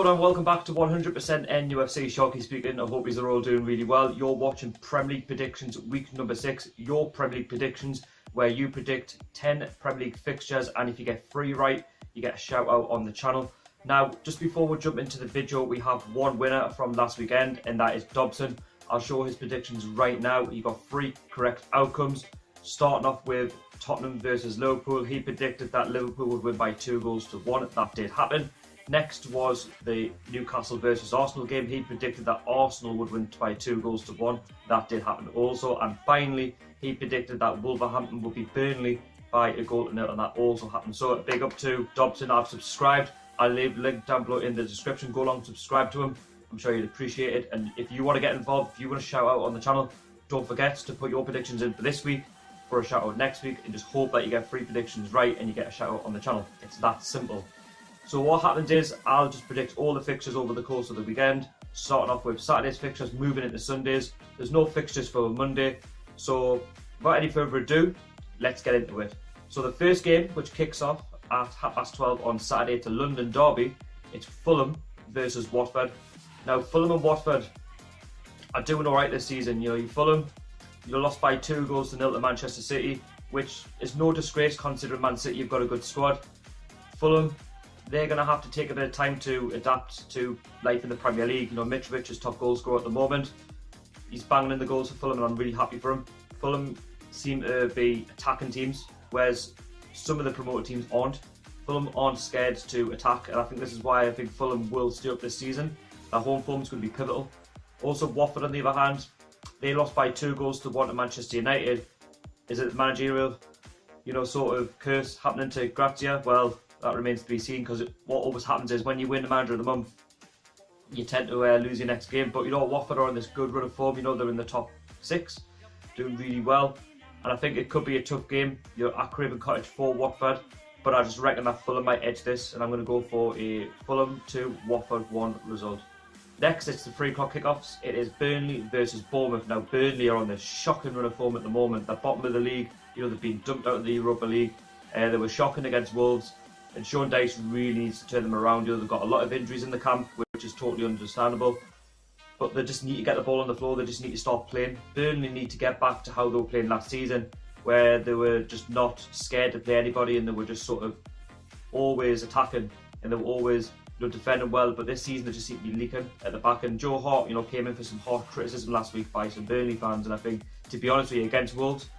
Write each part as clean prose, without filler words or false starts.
going on? Welcome back to 100% NUFC. Sharky speaking. I hope you're all doing really well. You're watching Premier League Predictions week number 6. Your Premier League Predictions, where you predict 10 Premier League fixtures, and if you get 3 right, you get a shout out on the channel. Now, just before we jump into the video, we have one winner from last weekend, and that is Dobson. I'll show his predictions right now. He got 3 correct outcomes. Starting off with Tottenham versus Liverpool. He predicted that Liverpool would win by 2-1. That did happen. Next was the Newcastle versus Arsenal game. He predicted that Arsenal would win by 2-1. That did happen also. And finally, he predicted that Wolverhampton would beat Burnley by 1-0, and that also happened. So big up to Dobson. I've subscribed. I'll leave a link down below in the description. Go along, subscribe to him. I'm sure you'd appreciate it. And if you want to get involved, if you want to shout out on the channel, don't forget to put your predictions in for this week, for a shout out next week, and just hope that you get 3 predictions right and you get a shout out on the channel. It's that simple. So what happens is I'll just predict all the fixtures over the course of the weekend, starting off with Saturday's fixtures, moving into Sundays. There's no fixtures for Monday, so without any further ado, let's get into it. So the first game, which kicks off at 12:30 on Saturday, to London derby, it's Fulham versus Watford. Now Fulham and Watford are doing alright this season. You know, Fulham, you lost by 2-0 to Manchester City, which is no disgrace considering Man City have got a good squad. Fulham, they're going to have to take a bit of time to adapt to life in the Premier League. You know, Mitrovic is top goal scorer at the moment. He's banging in the goals for Fulham, and I'm really happy for him. Fulham seem to be attacking teams, whereas some of the promoted teams aren't. Fulham aren't scared to attack, and I think this is why I think Fulham will stay up this season. Their home form is going to be pivotal. Also, Watford, on the other hand, they lost by 2-1 to Manchester United. Is it the managerial, sort of curse happening to Grazia? Well, that remains to be seen, because what always happens is when you win the Manager of the Month, you tend to lose your next game. But Watford are on this good run of form. They're in the top 6, doing really well, and I think it could be a tough game. At Craven Cottage for Watford, but I just reckon that Fulham might edge this, and I'm going to go for a Fulham 2, Watford 1 result. Next, it's the 3 o'clock kickoffs. It is Burnley versus Bournemouth. Now, Burnley are on this shocking run of form at the moment. They're bottom of the league. They've been dumped out of the Europa League. They were shocking against Wolves, and Sean Dyche really needs to turn them around. They've got a lot of injuries in the camp, which is totally understandable. But they just need to get the ball on the floor. They just need to start playing. Burnley need to get back to how they were playing last season, where they were just not scared to play anybody, and they were just sort of always attacking, and they were always defending well. But this season they just seem to be leaking at the back. And Joe Hart, came in for some harsh criticism last week by some Burnley fans, and I think, to be honest with you, against Wolves,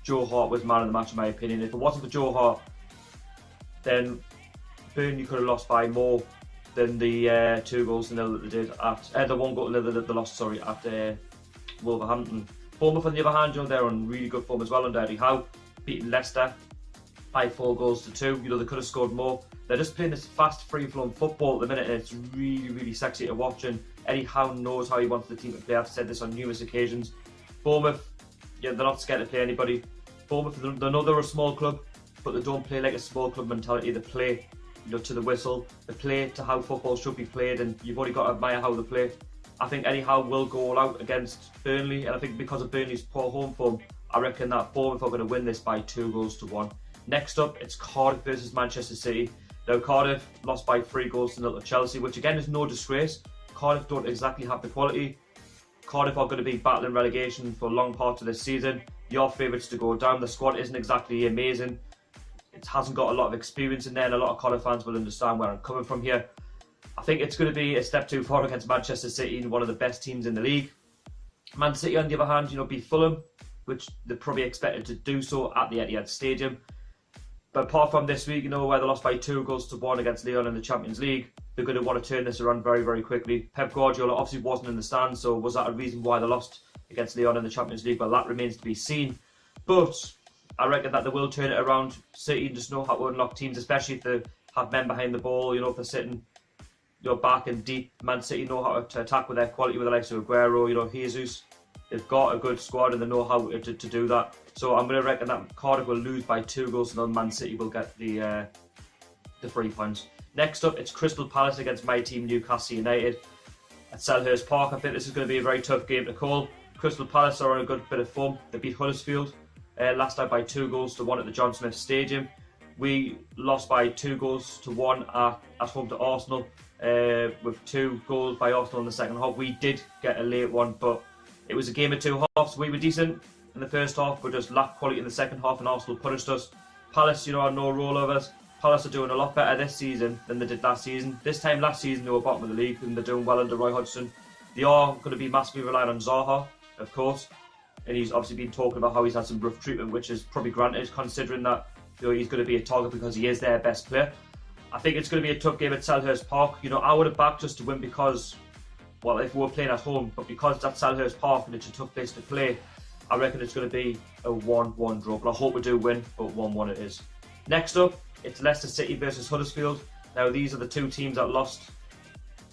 Joe Hart was man of the match in my opinion. If it wasn't for Joe Hart, then Burnley could have lost by more than the 2-0 that they did at the 1-0 that they lost. At Wolverhampton. Bournemouth, on the other hand, they're on really good form as well under Eddie Howe, beating Leicester by 4-2. They could have scored more. They're just playing this fast, free-flowing football at the minute, and it's really, really sexy to watch. And Eddie Howe knows how he wants the team to play. I've said this on numerous occasions. Bournemouth, they're not scared to play anybody. Bournemouth, they know they're a small club, but they don't play like a small club mentality. They play, to the whistle. They play to how football should be played, and you've only got to admire how they play. I think Eddie Howe will go all out against Burnley, and I think because of Burnley's poor home form, I reckon that Bournemouth are going to win this by 2-1. Next up, it's Cardiff versus Manchester City. Now, Cardiff lost by 3-0 to Chelsea, which again is no disgrace. Cardiff don't exactly have the quality. Cardiff are going to be battling relegation for long parts of this season. Your favourites to go down. The squad isn't exactly amazing. It hasn't got a lot of experience in there, and a lot of Cardiff fans will understand where I'm coming from here. I think it's going to be a step too far against Manchester City, one of the best teams in the league. Man City, on the other hand, beat Fulham, which they probably expected to do so at the Etihad Stadium. But apart from this week, where they lost by 2-1 against Lyon in the Champions League, they're going to want to turn this around very, very quickly. Pep Guardiola obviously wasn't in the stand, so was that a reason why they lost against Lyon in the Champions League? Well, that remains to be seen. But I reckon that they will turn it around. City just know how to unlock teams, especially if they have men behind the ball. If they're sitting back and deep. Man City know how to attack with their quality, with the likes of Aguero, Jesus. They've got a good squad, and they know how to do that. So I'm going to reckon that Cardiff will lose by 2-0, and then Man City will get the 3 points. Next up, it's Crystal Palace against my team, Newcastle United, at Selhurst Park. I think this is going to be a very tough game to call. Crystal Palace are in a good bit of form. They beat Huddersfield last night by 2-1 at the John Smith Stadium, We lost by 2-1 at home to Arsenal, with 2 goals by Arsenal in the second half. We did get a late one, but it was a game of 2 halves. We were decent in the first half, but just lacked quality in the second half, and Arsenal punished us. Palace, are no rollovers. Palace are doing a lot better this season than they did last season. This time last season they were bottom of the league, and they're doing well under Roy Hodgson. They are going to be massively reliant on Zaha, of course, and he's obviously been talking about how he's had some rough treatment, which is probably granted considering that he's going to be a target because he is their best player. I think it's going to be a tough game at Selhurst Park. I would have backed us to win because, well, if we were playing at home, but because it's at Selhurst Park and it's a tough place to play, I reckon it's going to be a 1-1 draw. But I hope we do win, but 1-1 it is. Next up, it's Leicester City versus Huddersfield. Now, these are the 2 teams that lost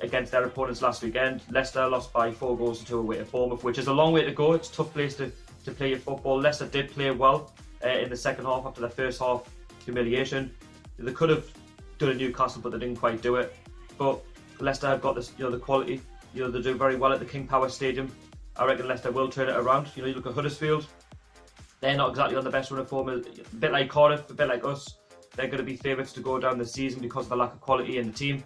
against their opponents last weekend. Leicester lost by 4-2 away to Bournemouth, which is a long way to go. It's a tough place to play your football. Leicester did play well in the second half after the first half humiliation. They could have done a Newcastle, but they didn't quite do it. But Leicester have got this, the quality. They do very well at the King Power Stadium. I reckon Leicester will turn it around. You look at Huddersfield, they're not exactly on the best run of form. A bit like Cardiff, a bit like us. They're going to be favourites to go down this season because of the lack of quality in the team.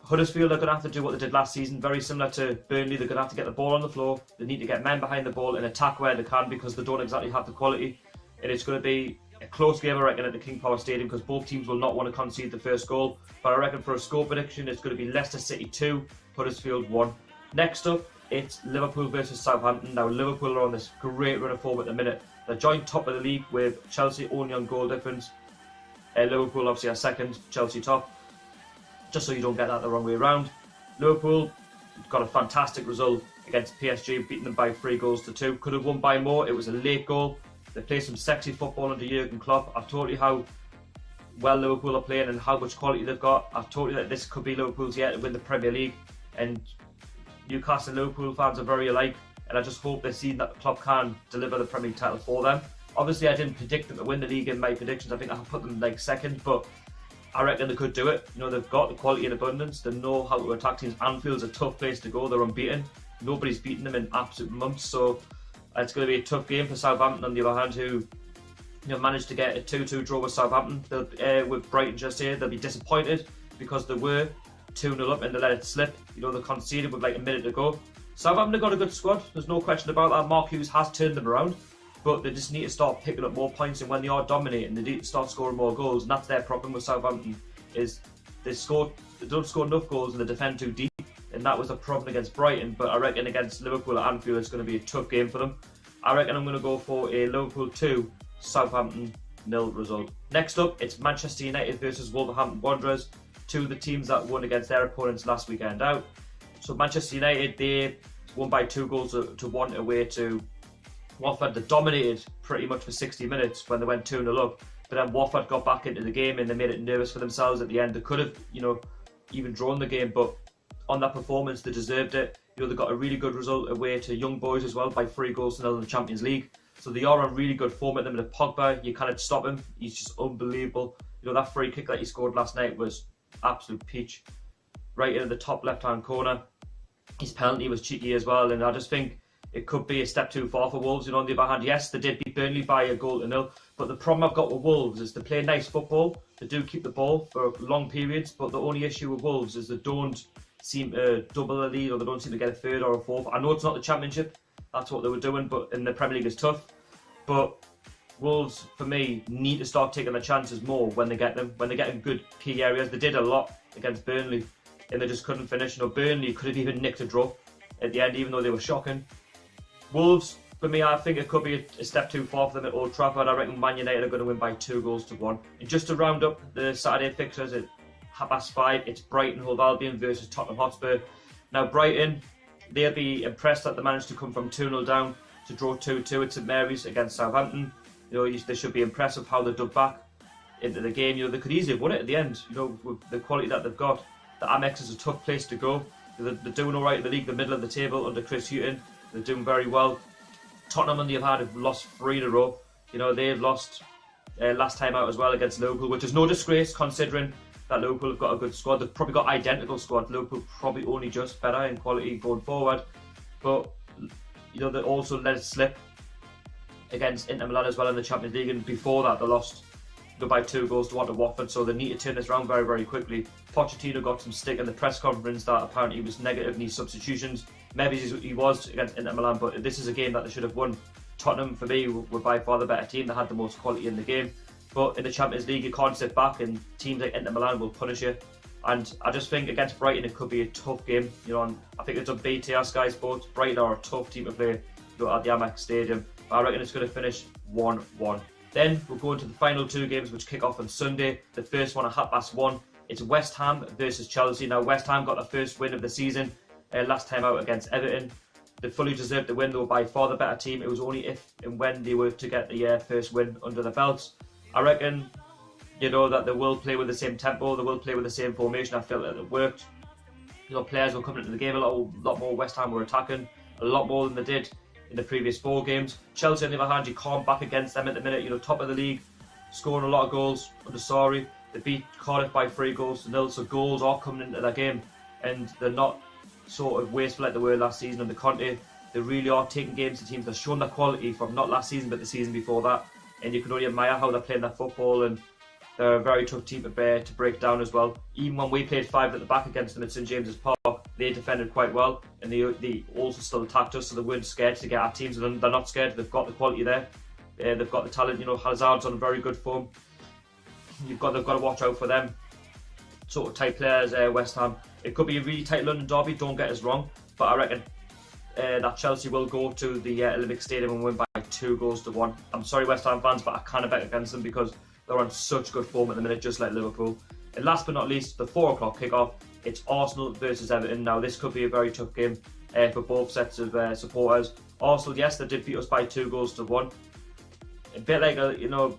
Huddersfield are going to have to do what they did last season, very similar to Burnley. They're going to have to get the ball on the floor. They need to get men behind the ball and attack where they can because they don't exactly have the quality. And it's going to be a close game, I reckon, at the King Power Stadium because both teams will not want to concede the first goal. But I reckon for a score prediction, it's going to be Leicester City 2, Huddersfield 1. Next up, it's Liverpool versus Southampton. Now, Liverpool are on this great run of form at the minute. They're joint top of the league with Chelsea only on goal difference. Liverpool obviously are second, Chelsea top. Just so you don't get that the wrong way around. Liverpool got a fantastic result against PSG, beating them by 3-2. Could have won by more. It was a late goal. They play some sexy football under Jurgen Klopp. I've told you how well Liverpool are playing and how much quality they've got. I've told you that this could be Liverpool's year to win the Premier League. And Newcastle and Liverpool fans are very alike. And I just hope they see that Klopp can deliver the Premier League title for them. Obviously, I didn't predict them to win the league in my predictions. I think I put them like second, but I reckon they could do it. They've got the quality in abundance. They know how to attack teams. Anfield's a tough place to go. They're unbeaten. Nobody's beaten them in absolute months. So it's going to be a tough game for Southampton, on the other hand, who managed to get a 2-2 draw with Southampton. With Brighton just here, they'll be disappointed because they were 2-0 up and they let it slip. They conceded with like a minute to go. Southampton have got a good squad. There's no question about that. Mark Hughes has turned them around. But they just need to start picking up more points, and when they are dominating, they need to start scoring more goals. And that's their problem with Southampton, is they don't score enough goals and they defend too deep. And that was a problem against Brighton. But I reckon against Liverpool at Anfield, it's going to be a tough game for them. I reckon I'm going to go for a Liverpool 2, Southampton 0 result. Next up, it's Manchester United versus Wolverhampton Wanderers, 2 of the teams that won against their opponents last weekend out. So Manchester United, they won by 2-1 away to Watford. They dominated pretty much for 60 minutes when they went 2-0 up, but then Watford got back into the game and they made it nervous for themselves at the end. They could have, even drawn the game, but on that performance, they deserved it. They got a really good result away to Young Boys as well by 3-0 in the Champions League. So they are on really good form at the minute. Pogba, you can't stop him. He's just unbelievable. That free kick that he scored last night was absolute peach. Right into the top left-hand corner. His penalty was cheeky as well, and I just think it could be a step too far for Wolves. On the other hand, yes, they did beat Burnley by 1-0, but the problem I've got with Wolves is they play nice football. They do keep the ball for long periods, but the only issue with Wolves is they don't seem to double the lead, or they don't seem to get a third or a fourth. I know it's not the Championship, that's what they were doing, but in the Premier League it's tough. But Wolves, for me, need to start taking their chances more when they get them, when they get in good key areas. They did a lot against Burnley, and they just couldn't finish. Burnley could have even nicked a draw at the end, even though they were shocking. Wolves, for me, I think it could be a step too far for them at Old Trafford. I reckon Man United are going to win by 2-1. And just to round up the Saturday fixtures at 5:30, it's Brighton Hove Albion versus Tottenham Hotspur. Now, Brighton, they'll be impressed that they managed to come from 2-0 down to draw 2-2 at St Mary's against Southampton. They should be impressed with how they dug back into the game. They could easily have won it at the end. With the quality that they've got. The Amex is a tough place to go. They're doing all right in the league, the middle of the table under Chris Hughton. They're doing very well. Tottenham, on the other hand, have lost 3 in a row. They've lost last time out as well against Liverpool, which is no disgrace considering that Liverpool have got a good squad. They've probably got identical squad. Liverpool probably only just better in quality going forward. But they also let it slip against Inter Milan as well in the Champions League, and before that they lost by 2-1 to Watford, so they need to turn this around very, very quickly. Pochettino got some stick in the press conference that apparently he was negative in his substitutions. Maybe he was against Inter Milan, but this is a game that they should have won. Tottenham, for me, were by far the better team. They had the most quality in the game. But in the Champions League, you can't sit back, and teams like Inter Milan will punish you. And I just think against Brighton, it could be a tough game. You know, and I think it's on BT, Sky Sports. Brighton are a tough team to play at the Amex Stadium. I reckon it's going to finish 1-1. Then we'll go into the final two games, which kick off on Sunday. The first one at 1:30. It's West Ham versus Chelsea. Now, West Ham got the first win of the season last time out against Everton. They fully deserved the win. They were by far the better team. It was only if and when they were to get the first win under the belts. I reckon, you know, that they will play with the same tempo. They will play with the same formation. I feel that it worked. You know, players were coming into the game a lot more. West Ham were attacking a lot more than they did in the previous 4 games. Chelsea, on the other hand, you can't back against them at the minute. You know, top of the league, scoring a lot of goals under Sarri. They beat Cardiff by 3-0, so goals are coming into that game, and they're not sort of wasteful like they were last season under Conte. They really are taking games to teams. They're showing their quality from not last season but the season before that, and you can only admire how they're playing their football, and they're a very tough team to break down as well. Even when we played 5 at the back against them at St James's Park, they defended quite well, and they also still attacked us, so they weren't scared to get at teams, and they're not scared. They've got the quality there. They've got the talent. You know, Hazard's on very good form. They've got to watch out for them sort of type players. West Ham. It could be a really tight London derby. Don't get us wrong, but I reckon that Chelsea will go to the Olympic Stadium and win by 2-1. I'm sorry, West Ham fans, but I can't bet against them because they're on such good form at the minute, just like Liverpool. And last but not least, the 4 o'clock kick-off. It's Arsenal versus Everton. Now, this could be a very tough game for both sets of supporters. Arsenal, yes, they did beat us by 2-1. A bit like, you know,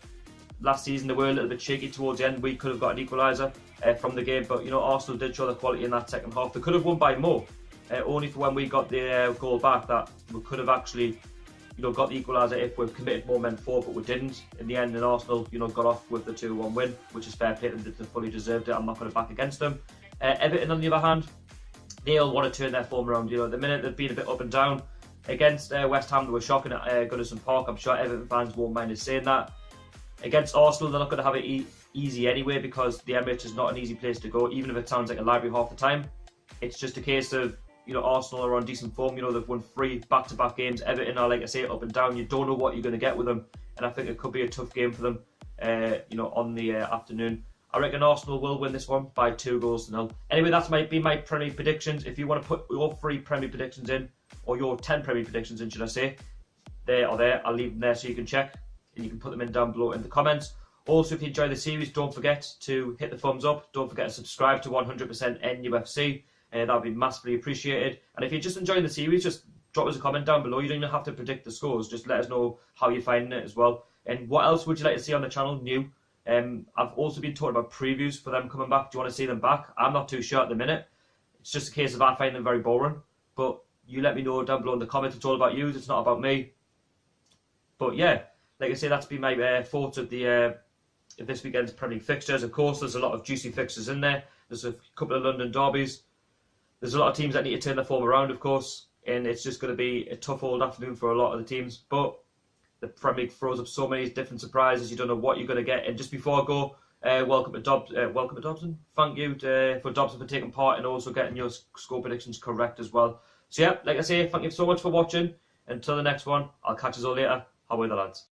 last season, they were a little bit shaky towards the end. We could have got an equaliser from the game, but, you know, Arsenal did show the quality in that second half. They could have won by more, only for when we got the goal back that we could have actually, you know, got the equaliser if we've committed more men forward, but we didn't. In the end, and Arsenal, you know, got off with the 2-1 win, which is fair play to them. They fully deserved it. I'm not going to back against them. Everton, on the other hand, they'll want to turn their form around. You know, at the minute they've been a bit up and down. Against West Ham, they were shocking at Goodison Park. I'm sure Everton fans won't mind us saying that. Against Arsenal, they're not going to have it easy anyway, because the Emirates is not an easy place to go, even if it sounds like a library half the time. It's just a case of, you know, Arsenal are on decent form. You know, they've won 3 back-to-back games. Everton are, like I say, up and down. You don't know what you're going to get with them, and I think it could be a tough game for them, you know, on the afternoon. I reckon Arsenal will win this one by 2-0. Anyway, that might be my Premier League predictions. If you want to put your 3 Premier League predictions in, or your 10 Premier League predictions in, should I say, there or there, I'll leave them there so you can check, and you can put them in down below in the comments. Also, if you enjoy the series, don't forget to hit the thumbs up. Don't forget to subscribe to 100% NUFC. That would be massively appreciated. And if you're just enjoying the series, just drop us a comment down below. You don't even have to predict the scores. Just let us know how you're finding it as well. And what else would you like to see on the channel new? I've also been talking about previews for them coming back. Do you want to see them back? I'm not too sure at the minute. It's just a case of I find them very boring. But you let me know down below in the comments. It's all about you. It's not about me. But yeah, like I say, that's been my thoughts of this weekend's Premier League fixtures. Of course, there's a lot of juicy fixtures in there. There's a couple of London derbies. There's a lot of teams that need to turn their form around, of course. And it's just going to be a tough old afternoon for a lot of the teams. But the Premier League throws up so many different surprises. You don't know what you're going to get. And just before I go, welcome to Dobson. Thank you for Dobson for taking part and also getting your score predictions correct as well. So yeah, like I say, thank you so much for watching. Until the next one, I'll catch you all later. How are the lads?